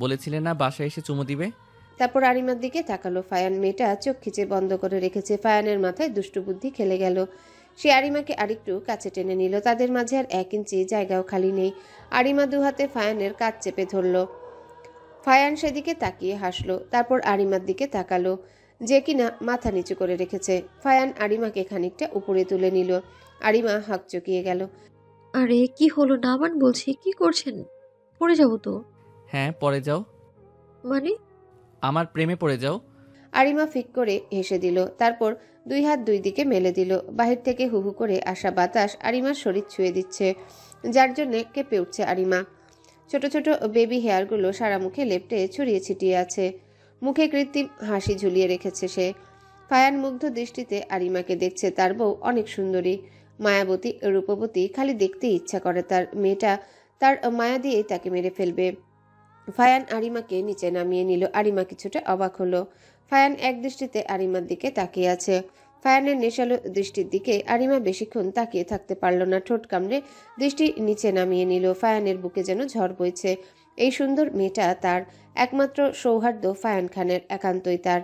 বলেছিলে না বাসায় এসে চুমু দিবে? তারপর আরিমার দিকে তাকালো ফায়ান। মেয়েটা চোখ খিচে বন্ধ করে রেখেছে। ফায়ানের মাথায় দুষ্টু বুদ্ধি খেলে গেল। সে আরিমাকে আরেকটু কাছে টেনে নিল। তাদের মাঝে আর 1 ইঞ্চি জায়গাও খালি নেই। আরিমা দুহাতে ফায়ানের কাঁধ চেপে ধরল। ফায়ান সেদিকে তাকিয়ে হাসলো। তারপর আরিমার দিকে তাকালো, যে কিনা মাথা নিচু করে রেখেছে। ফায়ান আরিমাকে খানিকটা উপরে তুলে নিল। আরিমা হকচকিয়ে গেল। আরে কি হলো? নামান বলছি, কি করছেন? পড়ে যাবো তো। হ্যাঁ, পরে যাও। মানে? আমার প্রেমে পড়ে যাও। আরিমা ফিক করে হেসে দিল। তারপর 2 হাত 2 দিকে মেলে দিল। বাহির থেকে হুহু করে আসা বাতাস আরিমার শরীর ছুঁয়ে দিচ্ছে, যার জন্য কেঁপে উঠছে আরিমা। ছোট ছোট বেবি হেয়ারগুলো সারা মুখে লেপ্টে ছড়িয়ে ছিটিয়ে আছে। মুখে কৃত্রিম হাসি ঝুলিয়ে রেখেছে সে। ফায়ান মুগ্ধ দৃষ্টিতে আরিমাকে দেখছে। তার বউ অনেক সুন্দরী, মায়াবতী, রূপবতী। খালি দেখতে ইচ্ছা করে তার। মেয়েটা তার মায়া দিয়েই তাকে মেরে ফেলবে। ফায়ান আরিমাকে নিচে নামিয়ে নিল। আরিমা কিছুটা অবাক হলো। ফায়ান এক দৃষ্টিতে আরিমার দিকে তাকিয়ে আছে। ফায়ানের নেশালো দৃষ্টির দিকে আরিমা বেশিক্ষণ তাকিয়ে থাকতে পারল না। ঠোঁট কামড়ে দৃষ্টি নিচে নামিয়ে নিল। ফায়ানের বুকে যেন ঝড় বইছে। এই সুন্দর মেয়েটা তার একমাত্র সৌহার্দ্য। ফায়ান খানের একান্তই তার।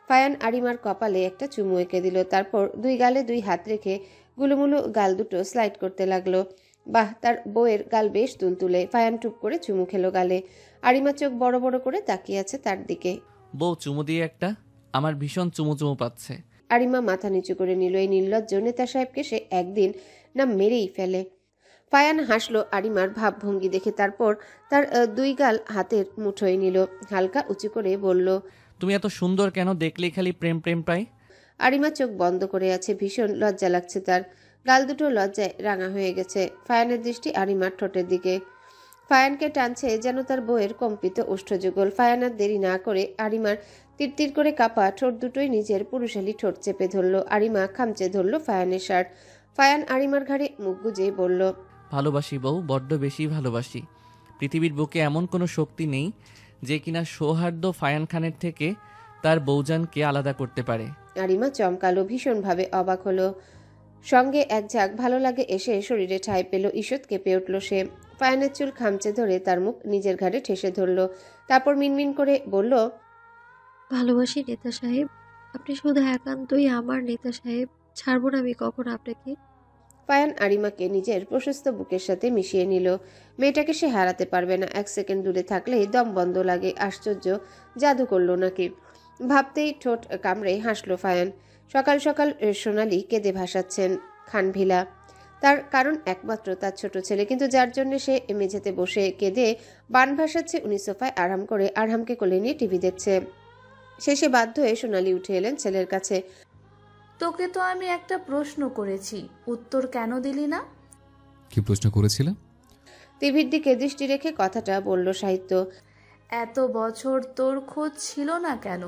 ফায়ান আরিমার কপালে একটা চুমু এঁকে দিল। তারপর 2 গালে 2 হাত রেখে গুলুমুলু গাল দুটো স্লাইড করতে লাগলো। বাহ, তার বউয়ের গাল বেশ তুলতুলে। ফায়ান টুপ করে চুমু খেলো গালে। আরিমা চোখ বড় বড় করে তাকিয়ে আছে তার দিকে। বউ চুমু দিয়ে একটা। আমার ভীষণ চুমু চুমু পাচ্ছে। আরিমা মাথা নিচু করে নিল। এই নির্লজ্জ নেতা সাহেবকে সে একদিন না মেরেই ফেলে। ফায়ান হাসলো আরিমার ভাবভঙ্গি দেখে। তারপর তার 2 গাল হাতের মুঠোয় নিল। হালকা উঁচু করে বলল, তুমি এত সুন্দর কেন? দেখলেই খালি প্রেম প্রেম পাই। আরিমা চোখ বন্ধ করে আছে। ভীষণ লজ্জা লাগছে তার। গাল দুটো লজ্জায় রাঙা হয়ে গেছে। ফায়ানের দৃষ্টি আরিমার ঠোঁটের দিকে। ফায়ানকে টানছে যেন তার বউয়ের কম্পিত ওষ্ঠযুগল। ফায়ান আর দেরি না করে আরিমার তিরতির করে কাপা ঠোঁট দুটোই নিজের পুরুষালী ঠোঁট চেপে ধরল। আরিমা খামচে ধরল ফায়ানের শার্ট। ফায়ান আরিমার ঘাড়ে মুখ গুজে বলল, ভালোবাসি বউ, বড্ড বেশি ভালোবাসি। পৃথিবীর বুকে এমন কোনো শক্তি নেই যে কিনা সৌহার্দ্য ফায়ান খানের থেকে তার বউজানকে আলাদা করতে পারে। আরিমা চমকালো, ভীষণভাবে অবাক হলো। সঙ্গে এক ঝাঁক ভালো লাগে এসে শরীরে ঠাঁই পেল। ঈষৎ কেঁপে উঠল সে। ফায়ানের চুল খামচে ধরে তার মুখ নিজের ঘাড়ে ঠেসে ধরল। তারপর মিনমিন করে বলল, ভালোবাসি নেতা সাহেব, আপনি শুধু একান্তই আমার নেতা সাহেব। ছাড়বো না আমি কখনো আপনাকে। ফায়ান আরিমাকে নিজের প্রশস্ত বুকের সাথে মিশিয়ে নিল। মেয়েটাকে সে হারাতে পারবে না। 1 সেকেন্ড দূরে থাকলেই দম বন্ধ লাগে। আশ্চর্য, জাদু করলো নাকি? ভাবতেই ঠোঁট কামড়ে হাসলো ফায়ান। সকাল সকাল সোনালি কেঁদে ভাসাচ্ছেন খানভিলা। তার কারণ একমাত্র তার ছোট ছেলে, কিন্তু যার জন্য সে মেঝেতে বসে কেঁদে বান ভাসাচ্ছে, উনি সোফায় আরাম করে আরহামকে কোলে নিয়ে টিভি দেখছে। শেষে বাধ্য হয়ে সোনালি উঠে এলেন ছেলের কাছে। তোকে তো আমি একটা প্রশ্ন করেছি, উত্তর কেন দিলি না? কি প্রশ্ন করেছিলে? টিভির দিকে দৃষ্টি রেখে কথাটা বলল সাহিত্য। এত বছর তোর খোঁজ ছিল না কেন?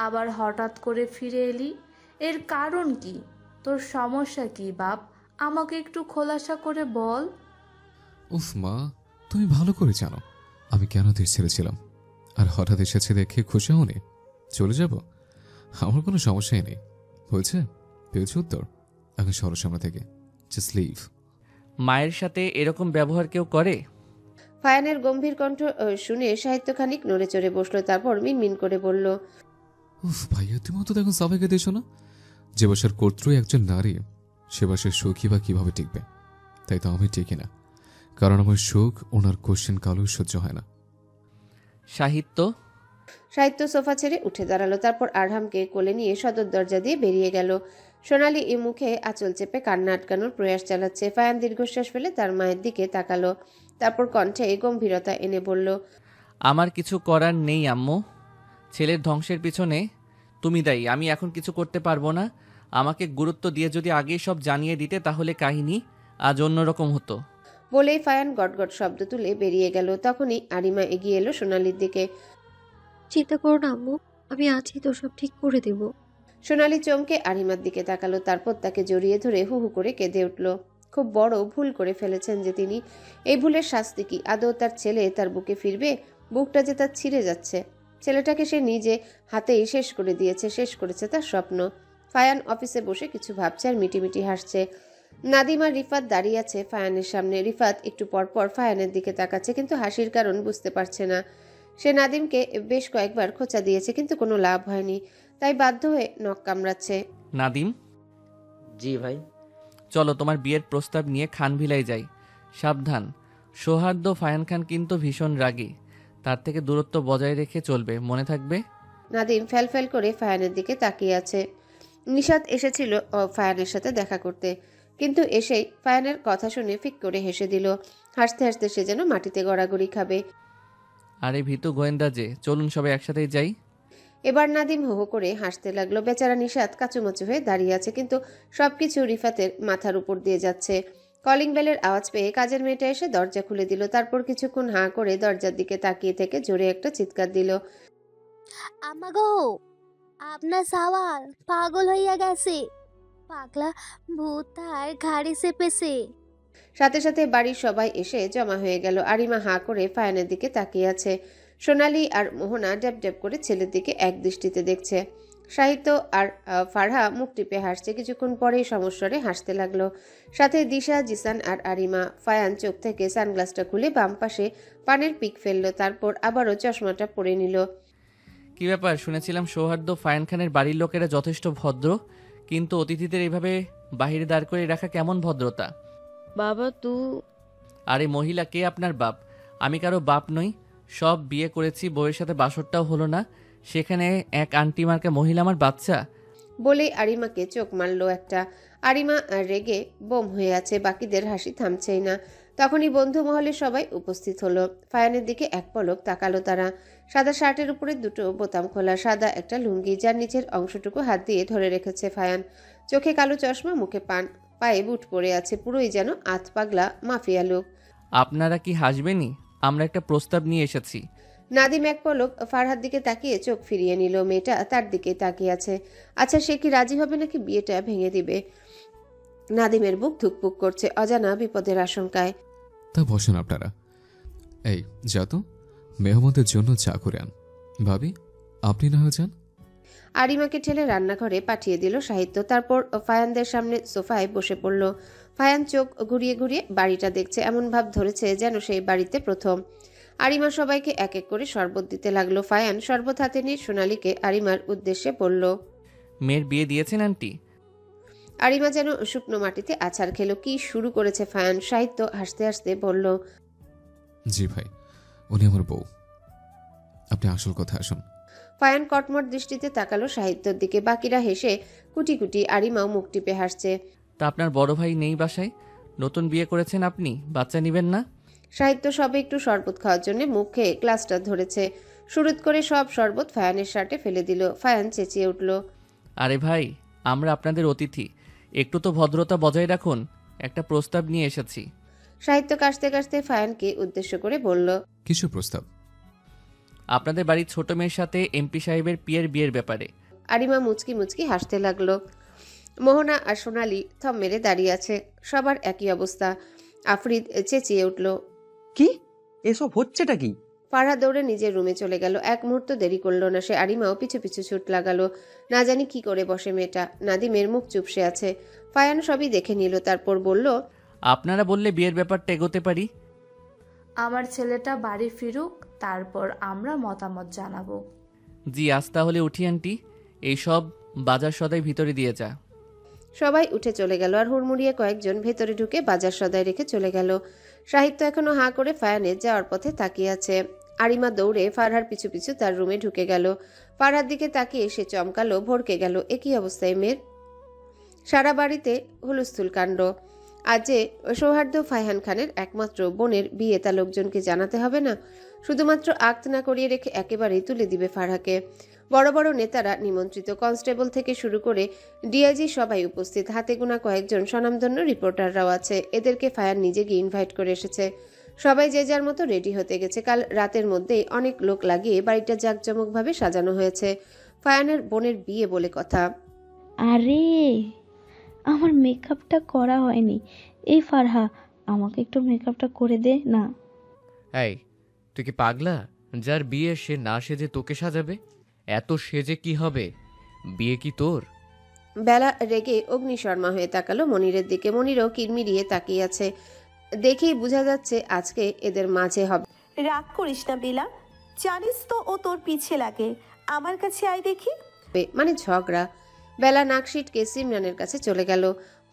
আবার হঠাৎ করে ফিরে এলি, এর কারণ কি? তোর সমস্যা কি বাপ? আমাকে একটু খোলাসা করে বল। উফ মা, তুমি ভালো করে জানো আমি কেন দেশ ছেড়েছিলাম। আর হঠাৎ এসেছে দেখে খুশি হওনি? চলে যাব, আমার কোনো সমস্যাই নেই। হয়েছে, পেয়েছি উত্তর। এখন সরো সামনে থেকে, জাস্ট লিভ। মায়ের সাথে এরকম ব্যবহার কেউ করে? ফায়ানের গম্ভীর কণ্ঠ শুনে সাহিত্য খানিক নড়ে চড়ে বসলো। তারপর মিনমিন করে বলল, উফ ভাইয়া, তুমি তো দেখুন সবাইকে দিয়েছো না। যে বাসার কর্ত্রী একজন নারী, সে বাসার সুখী বা কিভাবে টিকবে? তাই তো আমি টিকি না, কারণ আমার সুখ ওনার কোশ্চেন কালো সহ্য হয় না। সাহিত্য সাহিত্য সোফা ছেড়ে উঠে দাঁড়ালো। তারপর আরহামকে কোলে নিয়ে সদর দরজা দিয়ে বেরিয়ে গেল। সোনালি এই মুখে আঁচল চেপে কান্না আটকানোর প্রয়াস চালাচ্ছে। ফায়ান দীর্ঘশ্বাস ফেলে তার মায়ের দিকে তাকালো। তারপর কণ্ঠে গম্ভীরতা এনে বলল, আমার কিছু করার নেই আম্মু। ছেলের ধ্বংসের পিছনে তুমি দায়ী। আমি এখন কিছু করতে পারবো না। আমাকে গুরুত্ব দিয়ে যদি আগেই সব জানিয়ে দিতে, তাহলে কাহিনী আজ অন্যরকম হতো। বলেই ফায়ান গটগট শব্দ তুলে বেরিয়ে গেল। তখনই আরিমা এগিয়ে এলো সোনালির দিকে। চিন্তা করো না আম্মু, আমি আছি তো, সব ঠিক করে দেব। সোনালি চমকে আরিমার দিকে তাকালো। তারপর তাকে জড়িয়ে ধরে হু হু করে কেঁদে উঠল। খুব বড় ভুল করে ফেলেছেন যে তিনি। এই ভুলের শাস্তি কি? আদৌ তার ছেলে তার বুকে ফিরবে? বুকটা যে তার ছিঁড়ে যাচ্ছে। ছেলেটাকে সে নিজে হাতেই শেষ করে দিয়েছে, শেষ করেছে তার স্বপ্ন। ফায়ান অফিসে বসে কিছু ভাবছে আর মিটিমিটি হাসছে। নাদিম আর রিফাত দাঁড়িয়ে আছে ফায়ানের সামনে। রিফাত একটু পর পর ফায়ানের দিকে তাকাচ্ছে, কিন্তু হাসির কারণ বুঝতে পারছে না। সে নাদিমকে বেশ কয়েকবার খোঁচা দিয়েছে, কিন্তু কোনো লাভ হয়নি, তাই বাধ্য হয়ে নখ কামড়াচ্ছে। নাদিম, জি ভাই। চলো তোমার বিয়ের প্রস্তাব নিয়ে খানভিলাই যাই। সাবধান, সৌহার্দ্য ফায়ান খান কিন্তু ভীষণ রাগী, তার থেকে দূরত্ব বজায় রেখে চলবে, মনে থাকবে। নাদিম ফ্যাল করে ফায়ানের দিকে তাকিয়ে আছে। নিশাত এসেছিল ফায়ানের সাথে দেখা করতে, কিন্তু এসেই ফায়ানের কথা শুনে ফিক করে হেসে দিল। হাসতে হাসতে সে যেন মাটিতে গড়াগড়ি খাবে। আরে ভীতু গোয়েন্দা যে, চলুন সবাই একসাথেই যাই। এবার নাদিম হো হো করে হাসতে লাগলো। বেচারা নিশাত কাচুমাচু হয়ে দাঁড়িয়ে আছে, কিন্তু সবকিছু রিফাতের মাথার উপর দিয়ে যাচ্ছে। কলিং বেলের আওয়াজ পেয়ে কাজের মেয়েটা এসে দরজা খুলে দিল। তারপর কিছুক্ষণ হাঁ করে দরজার দিকে তাকিয়ে থেকে জোরে একটা চিৎকার দিল। আমাগো আপনার সাওয়াল পাগল হইয়া গেছে, পাগলা ভূত তার ঘাড়ে চেপেছে। সাথে সাথে বাড়ির সবাই এসে জমা হয়ে গেল। আরিমা হাঁ করে ফায়ানের দিকে তাকিয়ে আছে। সোনালি আর মোহনা ড্যাব ড্যাব করে ছেলের দিকে এক দৃষ্টিতে দেখছে। সাহিত্য আর ফারহা মুখ টিপে হাসছে। কিছুক্ষণ পরেই সমস্বরে হাসতে লাগলো। সাথে দিশা, জিসান আর আরিমা। ফায়ান চোখ থেকে সানগ্লাসটা খুলে বাম পাশে পানের পিক ফেললো, তারপর আবারও চশমাটা পরে নিল। কি ব্যাপার, শুনেছিলাম সৌহার্দ্য ফায়ান খানের বাড়ির লোকেরা যথেষ্ট ভদ্র, কিন্তু অতিথিদের এইভাবে বাহিরে দাঁড় করে রাখা কেমন ভদ্রতা? বাবা আরে মহিলা, কে আপনার বাপ? আমি কারো বাপ নই। সব বিয়ে করেছি, বউয়ের সাথে বাসরটাও হলো না, সেখানে এক আন্টি মার্কা মহিলা আমার বাচ্চা। বলেই আরিমাকে চোখ মারলো একটা। আরিমা রেগে বোম হয়ে আছে, বাকিদের হাসি থামছেই না। তখনই বন্ধু মহলের সবাই উপস্থিত হলো। ফায়ানের দিকে এক পলক তাকালো তারা। সাদা শার্টের উপরে দুটো বোতাম খোলা, সাদা একটা লুঙ্গি, যার নিচের অংশটুকু হাত দিয়ে ধরে রেখেছে ফায়ান। চোখে কালো চশমা, মুখে পান, পায়ে বুট পরে আছে, পুরোই যেন আত পাগলা মাফিয়া লোক। আপনারা কি হাসবেনই? আমরা একটা প্রস্তাব নিয়ে এসেছি। নাদিম এক পলক ফারহার দিকে তাকিয়ে চোখ ফিরিয়ে নিল। মেয়েটা তার দিকে তাকিয়ে আছে। আচ্ছা, সে কি রাজি হবে নাকি বিয়েটা ভেঙে দিবে? নাদিমের বুক ধুকপুক করছে অজানা বিপদের আশঙ্কায়। তা বসেন আপনারা। এই যা তো, মেহমানদের জন্য চা করে আন। ভাবি, আপনি না হয়ে যান। আরিমাকে ঠেলে রান্নাঘরে পাঠিয়ে দিল সাহিত্য। তারপর ফায়ানদের সামনে সোফায় বসে পড়ল। ফায়ান চোখ ঘুরিয়ে ঘুরিয়ে বাড়িটা দেখছে, এমন ভাব ধরেছে যেন সেই বাড়িতে প্রথম। আরিমা সবাইকে এক এক করে শরবত দিতে লাগলো। ফায়ান শরবত হাতে নিয়ে সোনালীকে আরিমার উদ্দেশ্যে বলল, মেয়ের বিয়ে দিয়েছেন আন্টি? আরিমা যেন শুকনো মাটিতে আছাড় খেলো। কি শুরু করেছে ফায়ান? সাহিত্য হাসতে হাসতে বলল, জি ভাই, উনি আমার বউ। আপনি আসল কথা আসুন। ফায়ান কটমট দৃষ্টিতে তাকালো সাহিত্যর দিকে। বাকিরা হেসে কুটি কুটি, আরিমাও মুখ টিপে হাসছে। তা আপনার বড় ভাই নেই বাসায়? নতুন বিয়ে করেছেন আপনি, বাচ্চা নিবেন না? সাহিত্য সবে একটু শরবত খাওয়ার জন্য মুখে গ্লাসটা ধরেছে। শুরুত করে সব শরবত ফায়ানের শার্টে ফেলে দিল। ফায়ান চেঁচিয়ে উঠল, আরে ভাই, আমরা আপনাদের অতিথি, একটু তো ভদ্রতা বজায় রাখুন। একটা প্রস্তাব নিয়ে এসেছি। সাহিত্য কাশতে কাশতে ফায়ানকে উদ্দেশ্য করে বলল, কিছু প্রস্তাব? আপনাদের বাড়ির ছোট মেয়ের সাথে এমপি সাহেবের বিয়ের ব্যাপারে। আরিমা মুচকি মুচকি হাসতে লাগলো। মোহনা আর সোনালি থম মেরে দাঁড়িয়ে আছে। সবার একই অবস্থা। আফরিদ চেঁচিয়ে উঠল, কি এসব হচ্ছেটা কি? ফারহা দৌড়ে নিজের রুমে চলে গেল। এক মুহূর্ত দেরি করলো না সে। আরিমাও পিছু পিছু ছুট লাগালো। না জানি কি করে বসে মেয়েটা। নাদিমের মুখ চুপসে আছে। ফায়ান সবই দেখে নিল, তারপর বলল, আপনারা বললে বিয়ের ব্যাপারটা এগোতে পারি। আমার ছেলেটা বাড়ি ফিরুক, তারপর আমরা মতামত জানাবো। জি, আজ তাহলে উঠি আন্টি, এইসব বাজার সদাই ভিতরে দিয়ে যা। সবাই উঠে চলে গেল, আর হুড়মুড়িয়ে কয়েকজন ভেতরে ঢুকে বাজার সদাই রেখে চলে গেল। সাহিত্য এখনো হাঁ করে ফায়ানের যাওয়ার পথে তাকিয়ে আছে। আরিমা দৌড়ে ফারহার পিছু পিছু তার রুমে ঢুকে গেল। ফারহার দিকে তাকিয়ে সে চমকালো, ভড়কে গেল। একই অবস্থায় মেয়ের। সারা বাড়িতে হুলস্থুল কাণ্ড। আজ যে সৌহার্দ্য ফাইহান খানের একমাত্র বোনের বিয়ে, তা লোকজনকে জানাতে হবে না? শুধুমাত্র আক্ত না করিয়ে রেখে একেবারেই তুলে দিবে ফারহাকে। বড় বড় নেতারা নিমন্ত্রিত, কনস্টেবল থেকে শুরু করে ডিআইজি সবাই উপস্থিত। হাতে গোনা কয়েকজন স্বনামধন্য রিপোর্টাররাও আছে। এদেরকে ফায়ার নিজে গিয়ে ইনভাইট করে এসেছে। সবাই যে যার মতো রেডি হতে গেছে। কাল রাতের মধ্যেই অনেক লোক লাগিয়ে বাড়িটা জাঁকজমকভাবে সাজানো হয়েছে। ফায়ানের বোনের বিয়ে বলে কথা। আরে আমার মেকআপটা করা হয়নি। এই ফারহা, আমাকে একটু মেকআপটা করে দে না। এই, তুই কি পাগলা? যার বিয়ে সে না সেজে তোকে সাজাবে? এত সেজে কি হবে? বিয়ে কি তোর? বেলা রেগে অগ্নিশর্মা হয়ে তাকালো মনিরের দিকে। মনিরও কিরমিরিয়ে তাকিয়ে আছে। দেখেই বোঝা যাচ্ছে আজকে এদের মাঝে হবে। রাগ করিস না বেলা, জানিস তো ও তোর পিছে লাগে। আমার কাছে আয় দেখি। মানে ঝগড়া। বেলা নাক সিটকে সিমরানের কাছে চলে গেল,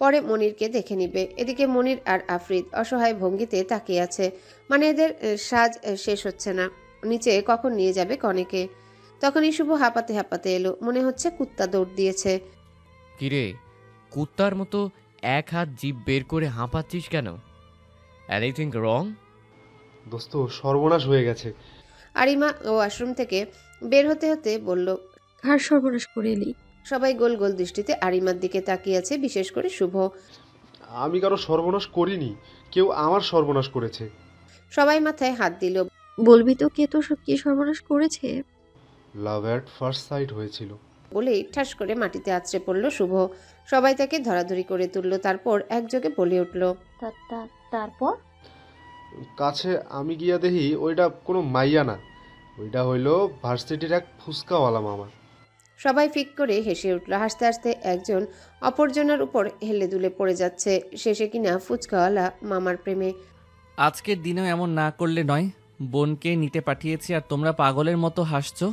পরে মনিরকে দেখে নিবে। এদিকে মনির আর আফরিদ অসহায় ভঙ্গিতে তাকিয়ে আছে। মানে এদের সাজ শেষ হচ্ছে না, নিচে কখন নিয়ে যাবে কনেকে। তখনই শুভ হাঁপাতে হাঁপাতে এলো, মনে হচ্ছে কুত্তা দৌড় দিয়েছে। কিরে, কুত্তার মতো এক হাত জিভ বের করে হাঁপাচ্ছিস কেন? Anything wrong? দোস্ত, সর্বনাশ হয়ে গেছে। আরিমা ওয়াশরুম থেকে বের হতে হতে বলল, কার সর্বনাশ করে এলি? সবাই গোল গোল দৃষ্টিতে আরিমার দিকে তাকিয়ে আছে, বিশেষ করে শুভ। আমি কারো সর্বনাশ করিনি, কেউ আমার সর্বনাশ করেছে। সবাই মাথায় হাত দিল। বলবি তো কে তোর কি সর্বনাশ করেছে? লাভ অ্যাট ফার্স্ট সাইট হয়েছিল বলেই ঠাস করে মাটিতে আছড়ে পড়ল শুভ। সবাই তাকে ধরাধরি করে তুলল, তারপর একযোগে বলে উঠল, তারপর কাছে আমি গিয়া দেখি ওইটা কোনো মাইয়া না, ওইটা হইল ভার্সিটির এক ফুসকাওয়ালা মামা। সবাই ফিক করে হেসে উঠল। হাসতে হাসতে একজন অপরজনের উপর হেলে দুলে পড়ে যাচ্ছে, শেষে কিনা ফুচকাওয়ালা মামার প্রেমে। আজকের দিনেও এমন না করলে নয়। বোনকে নিতে পাঠিয়েছি আর তোমরা পাগলের মতো হাসছো।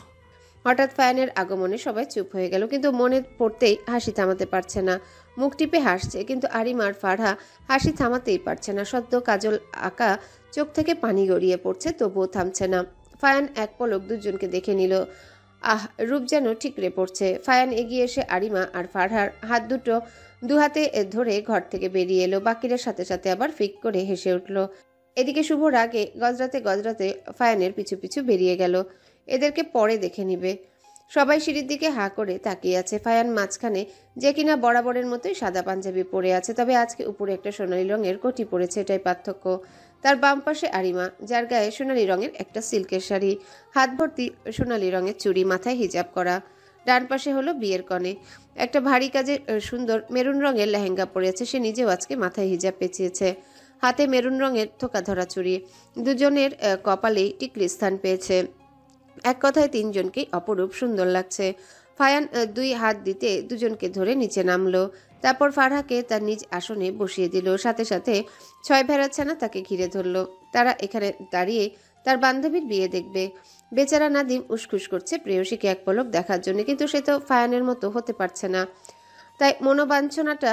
হঠাৎ ফায়ানের আগমনে সবাই চুপ হয়ে গেল, কিন্তু মনে পড়তেই হাসি থামাতে পারছে না। মুখ টিপে হাসছে, কিন্তু আরিমার ফারহা হাসি থামাতেই পারছে না। সদ্য কাজল আঁকা চোখ থেকে পানি গড়িয়ে পড়ছে, তবুও থামছে না। ফায়ান এক পলক দুজনকে দেখে নিল। রূপ যেন ঠিকরে পড়ছে। ফায়ান এগিয়ে এসে আরিমা আর ফারহার হাত দুটো দু হাতে ধরে ঘর থেকে বেরিয়ে এলো। বাকিরা সাথে সাথে আবার ফিক করে হেসে উঠল। এদিকে শুভ রাগে গজরাতে গজরাতে ফায়ানের পিছু পিছু বেরিয়ে গেল, এদেরকে পরে দেখে নিবে। সবাই সিঁড়ির দিকে হা করে তাকিয়ে আছে। ফায়ান মাঝখানে, যে কিনা বরাবরের মতোই সাদা পাঞ্জাবি পরে আছে, তবে আজকে উপরে একটা সোনালী রঙের কোটি পরেছে, এটাই পার্থক্য। তার বাম পাশে আরিমা, যার গায়ে সোনালী রঙের একটা সিল্কের শাড়ি, হাত ভর্তি সোনালী রঙের চুড়ি, মাথায় হিজাব করা। ডান পাশে হলো বিয়ের কনে, একটা ভারী কাজের সুন্দর মেরুন রঙের লেহেঙ্গা পরেছে। সে নিজেও আজকে মাথায় হিজাব পেঁচিয়েছে, হাতে মেরুন রঙের থোকা ধরা চুড়ি। দুজনের কপালেই টিকলি স্থান পেয়েছে। এক কথায় তিনজনকেই অপরূপ সুন্দর লাগছে। ফায়ান দুই হাত দিতে দুজনকে ধরে নিচে নামলো, তারপর ফারহাকে তার নিজ আসনে বসিয়ে দিল। সাথে সাথে ছয় ভেড়াচ্ছানা তাকে ঘিরে ধরলো। তারা এখানে দাঁড়িয়ে তার বান্ধবীর বিয়ে দেখবে। বেচারা নাদিম উসখুস করছে প্রেয়সীকে এক পলক দেখার জন্য, কিন্তু সে তো ফায়ানের মতো হতে পারছে না। তাই মনোবাঞ্ছনাটা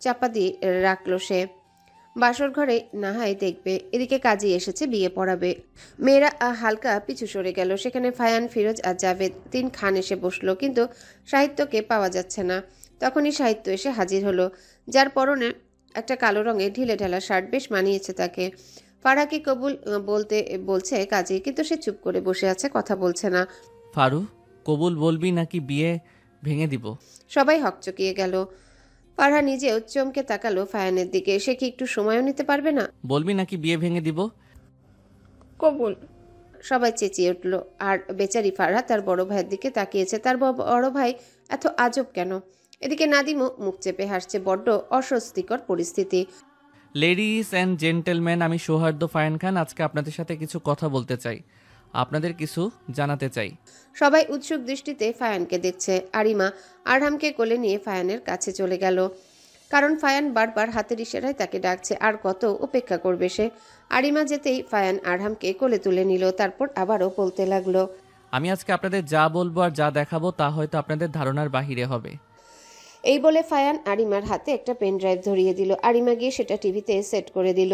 চাপা দিয়ে রাখলো সে। বাসর ঘরে নাহাই দেখবে, এদিকে কাজী এসেছে, বিয়ে পড়াবে। মেয়েরা হালকা পিছু সরে গেল। সেখানে ফায়ান, ফিরোজ আর জাভেদ তিন খান এসে বসলো, কিন্তু সাহিত্যকে পাওয়া যাচ্ছে না। তখনই সাহিত্য এসে হাজির হলো, যার পরনে একটা কালো রঙের ঢিলে ঢালা শার্ট বেশ মানিয়েছে তাকে। ফারহাকে কবুল বলতে বলছে কাজী, কিন্তু সে চুপ করে বসে আছে, কথা বলছে না। ফারু, কবুল বলবি নাকি বিয়ে ভেঙে দিব? সবাই হকচকিয়ে গেল। ফারহা নিজেও চমকে তাকালো ফায়ানের দিকে। সে কি একটু সময়ও নিতে পারবে না? বলবি নাকি বিয়ে ভেঙে দিব? কবুল। সবাই চেঁচিয়ে উঠল। আর বেচারি ফারহা তার বড় ভাইয়ের দিকে তাকিয়েছে। তার বড় ভাই এত আজব কেন? এদিকে নাদিমও মুখ চেপে হাসছে। বড্ড অস্বস্তিকর পরিস্থিতি। লেডিস অ্যান্ড জেন্টেলম্যান, আমি সৌহার্দ্য ফায়ান খান। আজকে আপনাদের সাথে কিছু কথা বলতে চাই, আপনাদের কিছু জানাতে চাই। সবাই উৎসুক দৃষ্টিতে ফায়ানকে দেখছে। আরিমা আরহামকে কোলে নিয়ে ফায়ানের কাছে চলে গেল, কারণ ফায়ান বারবার হাতের ইশারায় তাকে ডাকছে। আর কত অপেক্ষা করবে সে? আরিমা যেতেই ফায়ান আরহামকে কোলে তুলে নিল, তারপর আবারও বলতে লাগলো, আমি আজকে আপনাদের যা বলবো আর যা দেখাবো তা হয়তো আপনাদের ধারণার বাহিরে হবে। এই বলে ফায়ান আরিমার হাতে একটা পেন ড্রাইভ ধরিয়ে দিল। আরিমা গিয়ে সেটা টিভিতে সেট করে দিল।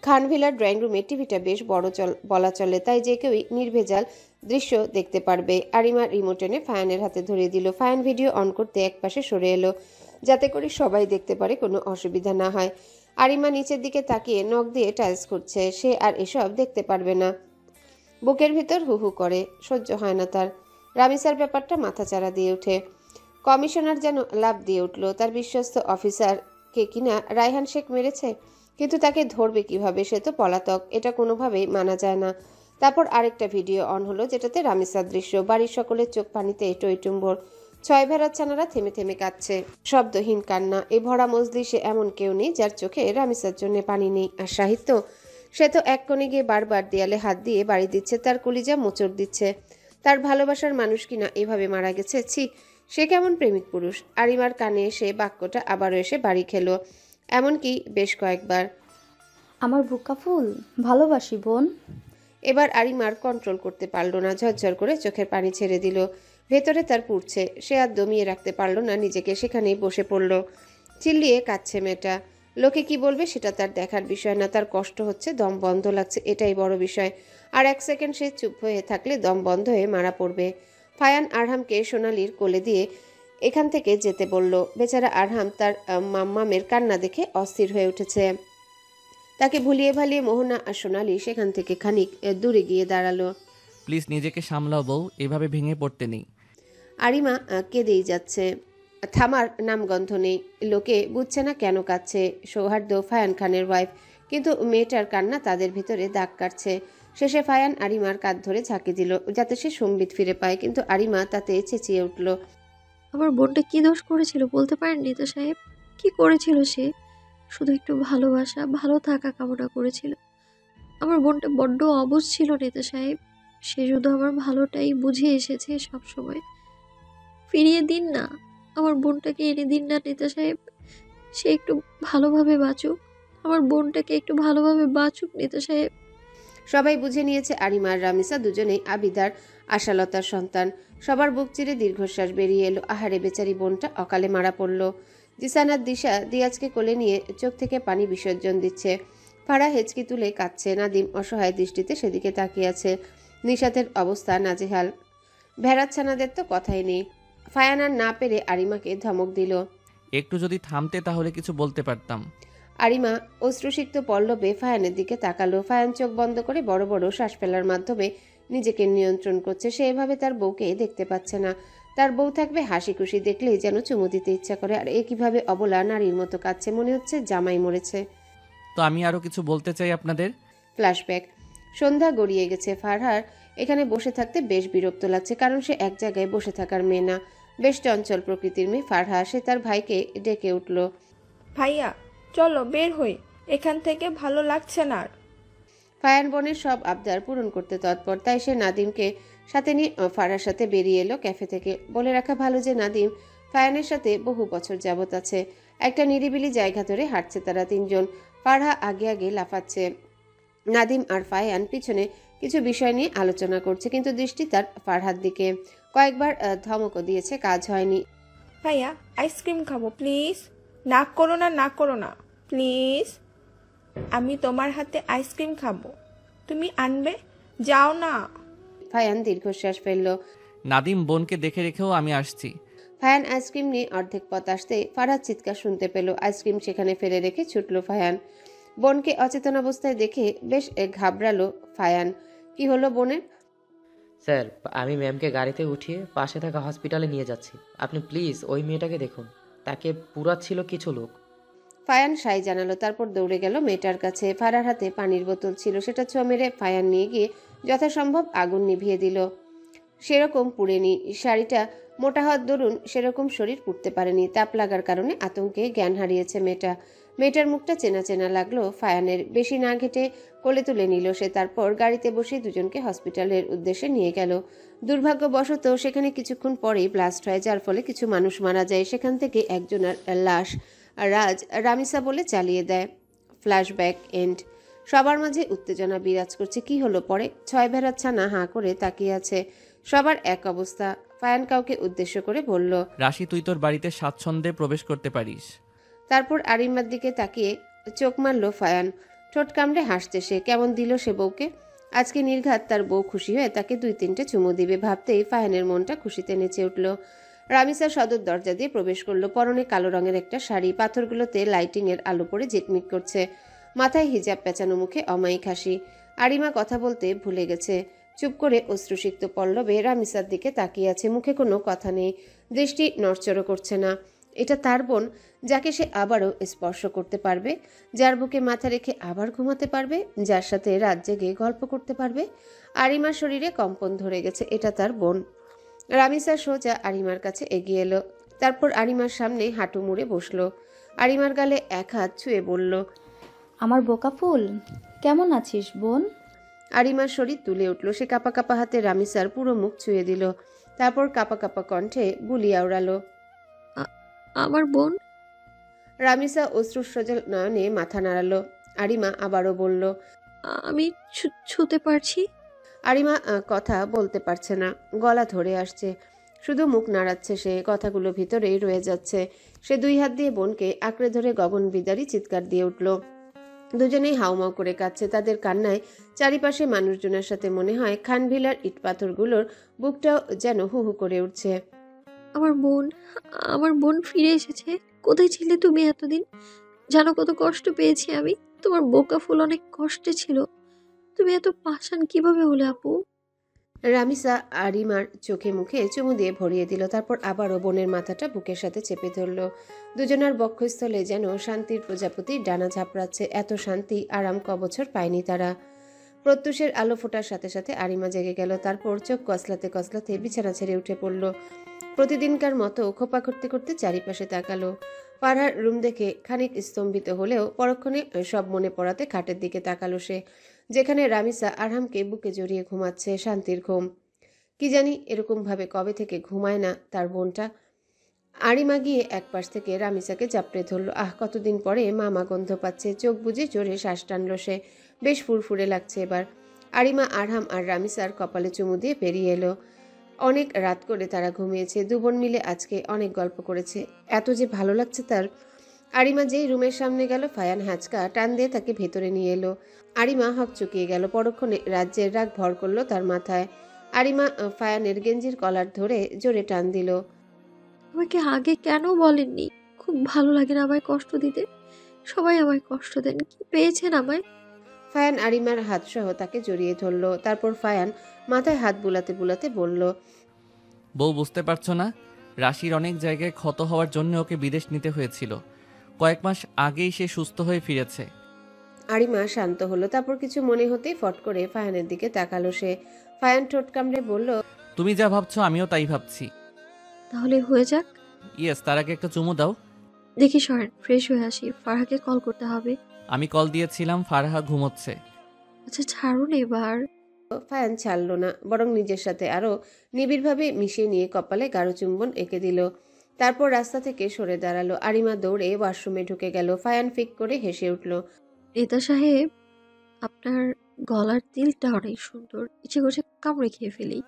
খানভিলার ড্রয়িং রুমে টিভিটা বেশ বড় বলা চলে, তাই যে কেউই নির্ভেজাল দৃশ্য দেখতে পারবে। আরিমা রিমোট এনে ফায়ানের হাতে ধরিয়ে দিল। ফায়ান ভিডিও অন করতে একপাশে সরে এলো, যাতে করে সবাই দেখতে পারে, কোনো অসুবিধা না হয়। আরিমা নিচের দিকে তাকিয়ে নখ দিয়ে টাইলস খুঁড়ছে। সে আর এসব দেখতে পারবে না। বুকের ভিতর হু হু করে, সহ্য হয় না তার। রামিসার ব্যাপারটা মাথাচাড়া দিয়ে ওঠে। কমিশনার যেন লাভ দিয়ে উঠল। তার বিশ্বস্ত অফিসারকে কিনা রায়হান শেখ মেরেছে, কিন্তু তাকে ধরবে কিভাবে? সে তো পলাতক, এটা কোনোভাবেই মানা যায় না। তারপর আরেকটা ভিডিও অন হলো, যেটাতে রামিসার দৃশ্য। বাড়ির সকলের চোখ পানিতে টইটুম্বর। ছয় ভেড়াচ্ছানারা থেমে থেমে কাঁদছে, শব্দহীন কান্না। এই ভরা মজলিসে এমন কেউ নেই যার চোখে রামিসার জন্য পানি নেই। আর সাহিত্য, সে তো এক কোণে গিয়ে বারবার দেয়ালে হাত দিয়ে বাড়ি দিচ্ছে, তার কলিজা মোচড় দিচ্ছে। তার ভালোবাসার মানুষ কিনা এভাবে মারা গেছে। ছি, সে কেমন প্রেমিক পুরুষ। আরিমার কানে এসে বাক্যটা আবারও এসে বাড়ি খেলো, এমনকি বেশ কয়েকবার। আমার বুকা ফুল, ভালোবাসি বোন। এবার আরিমার কন্ট্রোল করতে পারল না, ঝরঝর করে চোখের পানি ছেড়ে দিল। ভেতরে তার পুড়ছে, সে আর দমিয়ে রাখতে পারল না নিজেকে, সেখানেই বসে পড়ল। চিল্লিয়ে কাঁদছে মেয়েটা। লোকে কি বলবে সেটা তার দেখার বিষয় না, তার কষ্ট হচ্ছে, দম বন্ধ লাগছে, এটাই বড় বিষয়। আর এক সেকেন্ড সে চুপ হয়ে থাকলে দম বন্ধ হয়ে মারা পড়বে। ফায়ান আরহামকে সোনালির কোলে দিয়ে এখান থেকে যেতে বলল। বেচারা আরহাম তার মাম্মামের কান্না দেখে অস্থির হয়ে উঠেছে। তাকে ভুলিয়ে ভালিয়ে মোহনা আর সোনালি সেখান থেকে খানিক দূরে গিয়ে দাঁড়ালো। প্লিজ নিজেকে সামলাও বউ, এভাবে ভেঙে পড়তে নেই। আরিমা কেঁদেই যাচ্ছে, থামার নামগন্ধ নেই। লোকে বুঝছে না কেন কাঁদছে। সৌহার্দ্য ফায়ান খানের ওয়াইফ, কিন্তু মেয়েটার কান্না তাদের ভিতরে দাগ কাটছে। শেষে ফায়ান আরিমার কাঁধ ধরে ঝাঁকি দিল যাতে সে সম্বিত ফিরে পায়, কিন্তু আরিমা তাতে চেঁচিয়ে উঠল। আমার বোনটা কি দোষ করেছিল বলতে পারেন নেতা সাহেব? কি করেছিল সে? শুধু একটু ভালোবাসা, ভালো থাকা কামনা করেছিল। আমার বোনটা বড্ড অবুঝ ছিল নেতা সাহেব। সে শুধু আমার ভালোটাই বুঝে এসেছে সব সময়। ফিরিয়ে দিন না, আমার বোনটাকে এনে দিন না নেতা সাহেব। সে একটু ভালোভাবে বাঁচুক, আমার বোনটাকে একটু ভালোভাবে বাঁচুক নেতা সাহেব। সবাই বুঝে নিয়েছে আরিমা আর রামিসা দুজনেই আবিদার আশালতার সন্তান। সবার বুক চিরে দীর্ঘশ্বাস বেরিয়ে এলো। আহারে বেচারি বোনটা অকালে মারা পড়ল। জিসানার দিশা দিয়াজকে কোলে নিয়ে চোখ থেকে পানি বিসর্জন দিচ্ছে। ফারা হেঁচকি তুলে কাঁদছে। নাদিম অসহায় দৃষ্টিতে সেদিকে তাকিয়ে আছে। নিশাতের অবস্থা নাজেহাল। ভেড়াচ্ছানাদের তো কথাই নেই। ফায়ান আর না পেরে আরিমাকে ধমক দিল। একটু যদি থামতে তাহলে কিছু বলতে পারতাম। আরিমা অশ্রুসিক্ত পল্লবে ফায়ানের দিকে তাকালো। ফায়ান চোখ বন্ধ করে বড় বড় শ্বাস ফেলার মাধ্যমে নিজেকে নিয়ন্ত্রণ করছে। সে এভাবে তার বউকে দেখতে পাচ্ছে না। তার বউ থাকবে হাসি খুশি, দেখলেই যেন চুমু দিতে ইচ্ছা করে। আর এ কিভাবে অবলা নারীর মতো কাঁদছে, মনে হচ্ছে জামাই মরেছে। তো আমি আরও কিছু বলতে চাই আপনাদের। ফ্ল্যাশব্যাক। সন্ধ্যা গড়িয়ে গেছে। ফারহার এখানে বসে থাকতে বেশ বিরক্ত লাগছে, কারণ সে এক জায়গায় বসে থাকার মেয়ে না, বেশ চঞ্চল প্রকৃতির মেয়ে ফারহা। সে তার ভাইকে ডেকে উঠল। ভাইয়া চলো বের হই, এখান থেকে ভালো লাগছে না আর। ফায়ান বোনের সব আবদার পূরণ করতে তৎপর, তাই সে নাদিমকে সাথে নিয়ে ফারহার সাথে বেরিয়ে এলো ক্যাফে থেকে। বলে রাখা ভালো যে নাদিম ফায়ানের সাথে বহু বছর যাবত আছে। একটা নিরিবিলি জায়গা ধরে হাঁটছে তারা তিনজন। ফারহা আগে আগে লাফাচ্ছে। নাদিম আর ফায়ান পিছনে কিছু বিষয় নিয়ে আলোচনা করছে, কিন্তু দৃষ্টি তার ফারহার দিকে। কয়েকবার ধমকও দিয়েছে, কাজ হয়নি। ভাইয়া আইসক্রিম খাবো প্লিজ। না করো না, না করো না প্লিজ। আমি তোমার হাতে আইসক্রিম খাবো, তুমি আনবে, যাও না। ফায়ান দীর্ঘশ্বাস ফেলল। নাদিম বোনকে দেখে রেখেও আমি আসছি। ফায়ান আইসক্রিম নিয়ে অর্ধেক পথ আসতে ফারহাদ চিৎকার শুনতে পেল। আইসক্রিম সেখানে ফেলে রেখে ছুটল ফায়ান। বোনকে অচেতন অবস্থায় দেখে বেশ ঘাবড়ালো ফায়ান। কি হলো বোনের? স্যার, আমি ম্যামকে গাড়িতে উঠিয়ে পাশে থাকা হসপিটালে নিয়ে যাচ্ছি। আপনি প্লিজ ওই মেয়েটাকে দেখুন, তাকে পুরাচ্ছিল কিছু লোক। ফায়ান সাই জানালো, তারপর দৌড়ে গেল মেয়েটার কাছে। ফারার হাতে পানির বোতল ছিল, সেটা ছোঁয়া মেরে ফায়ান নিয়ে গিয়ে যথাসম্ভব আগুন নিভিয়ে দিল। সেরকম পুড়েনি। শাড়িটা মোটা হওয়ার দরুন সেরকম শরীর পুড়তে পারেনি। তাপ লাগার কারণে আতঙ্কে জ্ঞান হারিয়েছে মেয়েটা। মেয়েটার মুখটা চেনা চেনা লাগলো ফায়ানের। বেশি না ঘেটে কোলে তুলে নিল সে। তারপর গাড়িতে বসে দুজনকে হসপিটালের উদ্দেশ্যে নিয়ে গেল। দুর্ভাগ্যবশত সেখানে কিছুক্ষণ পরেই ব্লাস্ট হয়, যার ফলে কিছু মানুষ মারা যায়। সেখান থেকে একজনের লাশ রাজ রামিসা বলে চালিয়ে দেয়। Flashback end. সবার মাঝে উত্তেজনা বিরাজ করছে। কি হলো পরে? ছয় ভেড়াচ্ছানা হাঁ করে তাকিয়ে আছে। সবার এক অবস্থা। ফায়ান কাউকে উদ্দেশ্য করে বলল, রাশি, তুই তোর বাড়িতে স্বাচ্ছন্দ্যে প্রবেশ করতে পারিস। তারপর আরিমার দিকে তাকিয়ে চোখ মারল ফায়ান। ঠোঁট কামড়ে হাসছে সে। কেমন দিল সে বউকে। আজকে নির্ঘাত তার বউ খুশি হয়ে তাকে 2-3টে চুমু দিবে ভাবতেই ফায়ানের মনটা খুশিতে নেচে উঠল। রামিসা সদর দরজা দিয়ে প্রবেশ করলো। পরনে কালো রঙের একটা শাড়ি, পাথরগুলোতে লাইটিং এর আলো পড়ে ঝিকমিক করছে। মাথায় হিজাব পেঁচানো, মুখে অমায়িক হাসি। আরিমা কথা বলতে ভুলে গেছে। চুপ করে অশ্রুসিক্ত পল্লবে রামিসার দিকে তাকিয়ে আছে। মুখে কোনো কথা নেই, দৃষ্টি নড়চড় করছে না। এটা তার বোন, যাকে সে আবারও স্পর্শ করতে পারবে, যার বুকে মাথা রেখে আবার ঘুমাতে পারবে, যার সাথে রাত জেগে গল্প করতে পারবে। আরিমার শরীরে কম্পন ধরে গেছে। এটা তার বোন। রামিসা সোজা আরিমার কাছে এগিয়ে এলো। তারপর আরিমার সামনে হাঁটু মুড়ে বসলো। আরিমার গালে এক হাত ছুঁয়ে বলল, আমার বোকা ফুল, কেমন আছিস বোন? আরিমার শরীর তুলে উঠল। সে কাপা কাপা হাতে রামিসার পুরো মুখ ছুঁয়ে দিল। তারপর কাপা কাপা কণ্ঠে বুলিয়া উড়ালো, আমার বোন। রামিসা অশ্রুসজল নয়নে মাথা নাড়ালো। আরিমা আবারও বলল, আমি ছুতে পারছি। আরিমা কথা বলতে পারছে না, গলা ধরে আসছে, শুধু মুখ নাড়াচ্ছে সে, কথাগুলো ভিতরেই রয়ে যাচ্ছে। সে 2 হাত দিয়ে বোনকে আঁকড়ে ধরে গগন বিদারী চিৎকার দিয়ে উঠল। দুজনেই হাউমাউ করে কাঁদছে। তাদের কান্নায় চারিপাশে মানুষজনের সাথে মনে হয় খানভিলার ইট পাথরগুলোর বুকটাও যেন হু হু করে উঠছে। আমার বোন ফিরে এসেছে। কোথায় ছিলে তুমি এতদিন? জানো কত কষ্ট পেয়েছি আমি। তোমার বোকা ফুল অনেক কষ্টে ছিল। তুমি এত পাষাণ কিভাবে হলে আপু? রামিসা আরিমার চোখে মুখে চুমু দিয়ে ভরিয়ে দিল, তারপর আবারও বোনের মাথাটা বুকের সাথে চেপে ধরল। দুজনার বক্ষস্থলে যেন শান্তির প্রজাপতি ডানা ঝাপড়াচ্ছে। এত শান্তি আরাম কবছর পায়নি তারা। প্রত্যুষের আলো ফোটার সাথে সাথে আরিমা জেগে গেল। তারপর চোখ কসলাতে কসলাতে বিছানা ছেড়ে উঠে পড়ল। প্রতিদিনকার মতো খোপা করতে করতে চারিপাশে তাকালো। ফারহার রুম দেখে খানিক স্তম্ভিত হলেও পরক্ষণে সব মনে পড়াতে খাটের দিকে তাকালো সে, যেখানে রামিসা আরহামকে বুকে জড়িয়ে ঘুমাচ্ছে। শান্তির ঘুম। কি জানি এরকমভাবে কবে থেকে ঘুমায় না তার বোনটা। আরিমা গিয়ে এক পাশ থেকে রামিসাকে চাপড়ে ধরল। কতদিন পরে মামা গন্ধ পাচ্ছে। চোখ বুজে জোরে শ্বাস টানল সে। বেশ ফুরফুরে লাগছে এবার। আরিমা আরহাম আর রামিসার কপালে চুমু দিয়ে বেরিয়ে এলো। অনেক রাত করে তারা ঘুমিয়েছে। 2 বোন মিলে আজকে অনেক গল্প করেছে। এত যে ভালো লাগছে তার। আরিমা যেই রুমের সামনে গেল, ফায়ান হ্যাঁচকা টান দিয়ে তাকে ভেতরে নিয়ে এলো। আরিমা হক চুকিয়ে গেল। পরক্ষণে রাজ্যের রাগ ভর করলো তার মাথায়। আরিমা ফায়ানের গেঞ্জির কলার ধরে জোরে টান দিল। আমাকে আগে কেন বলেননি? খুব ভালো লাগে না আমায় কষ্ট দিতে। সবাই আমায় কষ্ট দেন। কি পেয়েছেন আমায়? ফায়ান আরিমার হাত সহ তাকে জড়িয়ে ধরল। তারপর ফায়ান মাথায় হাত বুলাতে বুলাতে বলল, বউ বুঝতে পারছো না? রাশির অনেক জায়গায় ক্ষত হওয়ার জন্য ওকে বিদেশ নিতে হয়েছিল। কয়েক মাস আগেই সে সুস্থ হয়ে ফিরেছে। আরিমা শান্ত হলো। তারপর কিছু মনে হতেই ফট করে ফায়ানের দিকে তাকালো সে। ফায়ান ঠোঁট কামড়ে বলল, তুমি যা ভাবছো আমিও তাই ভাবছি। তাহলে হয়ে যাক। ইয়েস, তার আগে একটা চুমু দাও। দেখি সরেন, ফ্রেশ হয়ে আসি। ফারহাকে কল করতে হবে। আমি কল দিয়েছিলাম, ফারহা ঘুমোচ্ছে। আচ্ছা ছাড়ুন এবার। ফায়ান ছাড়ল না, বরং নিজের সাথে আরো নিবিড়ভাবে মিশিয়ে নিয়ে কপালে গাঢ় চুম্বন এঁকে দিল। তারপর রাস্তা থেকে সরে দাঁড়ালো। আরিমা দৌড়ে ওয়াশরুমে ঢুকে গেল। ফায়ান ফিক করে হেসে উঠল। নেতা সাহেব, আপনার গলার তিলটা অনেক সুন্দর। ইচ্ছে করছে কামড়ে খেয়ে ফেলি।